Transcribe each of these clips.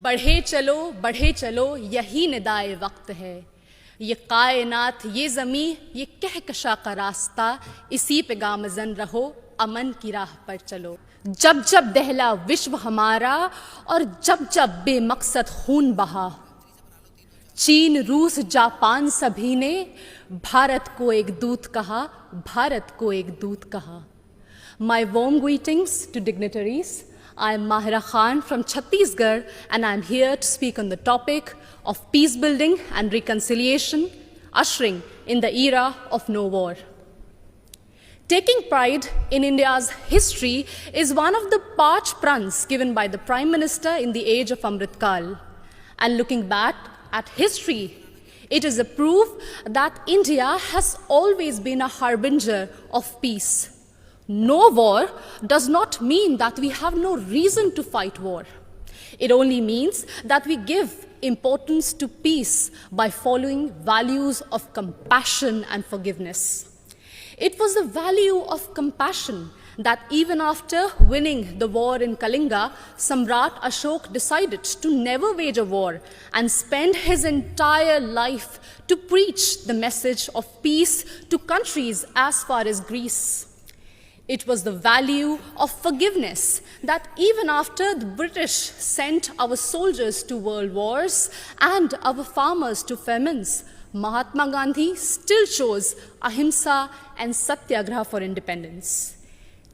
बढ़े चलो यही निदाए वक्त है। ये कायनात, ये ज़मी, ये कहकशा का रास्ता, इसी पे गामज़न रहो, अमन की राह पर चलो। जब जब दहला विश्व हमारा और जब जब बेमकसद खून बहा, चीन, रूस, जापान सभी ने भारत को एक दूत कहा, भारत को एक दूत कहा। My warm greetings to dignitaries. I am Mahira Khan from Chhattisgarh, and I am here to speak on the topic of peace building and reconciliation, ushering in the era of no war. Taking pride in India's history is one of the parch pruns given by the Prime Minister in the age of Amrit Kal. And looking back at history, it is a proof that India has always been a harbinger of peace. No war does not mean that we have no reason to fight war. It only means that we give importance to peace by following values of compassion and forgiveness. It was the value of compassion that even after winning the war in Kalinga, Samrat Ashok decided to never wage a war and spend his entire life to preach the message of peace to countries as far as Greece. It was the value of forgiveness that even after the British sent our soldiers to world wars and our farmers to famines, Mahatma Gandhi still chose ahimsa and satyagraha for independence.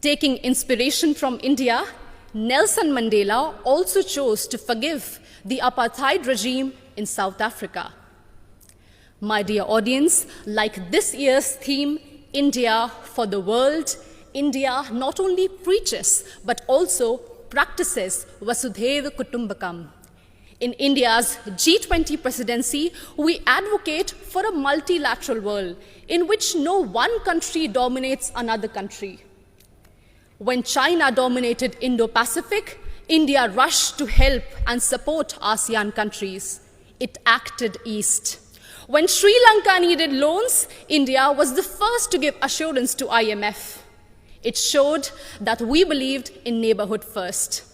Taking inspiration from India, Nelson Mandela also chose to forgive the apartheid regime in South Africa. My dear audience, like this year's theme, India for the World, India not only preaches but also practices Vasudhaiva Kutumbakam. In India's G20 presidency, we advocate for a multilateral world in which no one country dominates another country. When China dominated Indo-Pacific, India rushed to help and support ASEAN countries. It acted east. When Sri Lanka needed loans, India was the first to give assurance to IMF. It showed that we believed in neighborhood first.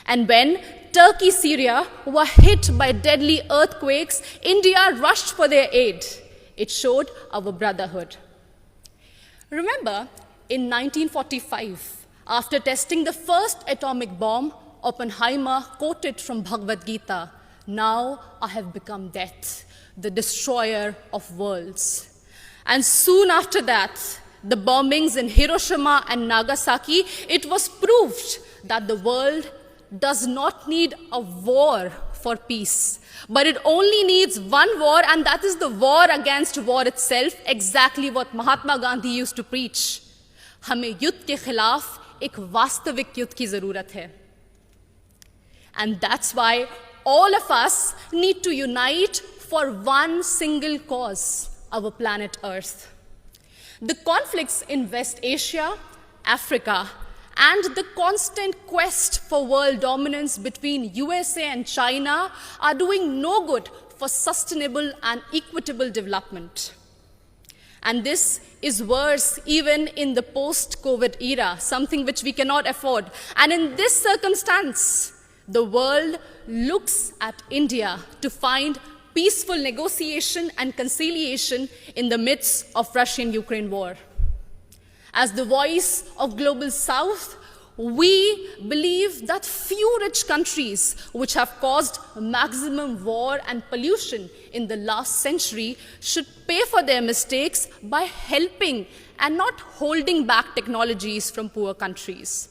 And when Turkey, Syria were hit by deadly earthquakes, India rushed for their aid. It showed our brotherhood. Remember, in 1945, after testing the first atomic bomb, Oppenheimer quoted from Bhagavad Gita, "Now I have become death, the destroyer of worlds." And soon after that, the bombings in Hiroshima and Nagasaki, it was proved that the world does not need a war for peace, but it only needs one war, and that is the war against war itself, exactly what Mahatma Gandhi used to preach. हमें युद्ध के खिलाफ एक वास्तविक युद्ध की जरूरत है. And that's why all of us need to unite for one single cause, our planet Earth. The conflicts in West Asia, Africa, and the constant quest for world dominance between USA and China are doing no good for sustainable and equitable development. And this is worse even in the post-COVID era, something which we cannot afford. And in this circumstance, the world looks at India to find peaceful negotiation and conciliation in the midst of Russian-Ukraine war. As the voice of Global South, we believe that few rich countries which have caused maximum war and pollution in the last century should pay for their mistakes by helping and not holding back technologies from poor countries.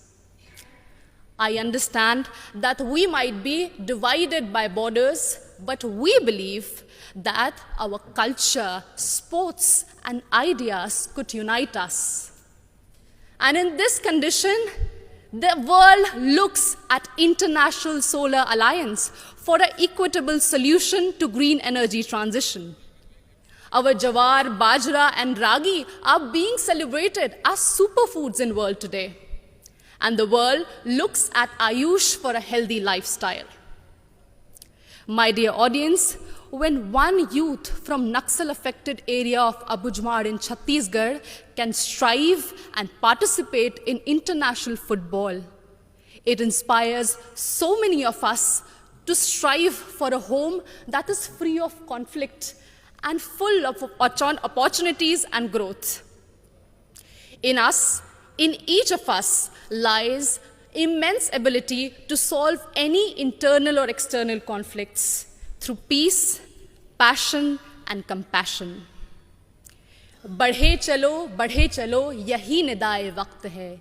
I understand that we might be divided by borders, but we believe that our culture, sports, and ideas could unite us. And in this condition, the world looks at International Solar Alliance for an equitable solution to green energy transition. Our jawar, bajra, and ragi are being celebrated as superfoods in the world today. And the world looks at Ayush for a healthy lifestyle. My dear audience, when one youth from Naxal-affected area of Abujmar in Chhattisgarh can strive and participate in international football, it inspires so many of us to strive for a home that is free of conflict and full of opportunities and growth. In each of us lies immense ability to solve any internal or external conflicts through peace, passion, and compassion. बढ़े चलो यही निदाए वक्त है,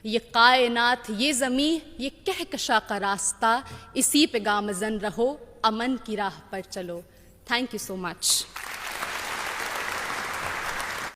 ये कायनात ये ज़मी ये कहकशा का रास्ता, इसी पे गामज़न रहो, अमन की राह पर चलो. Thank you so much.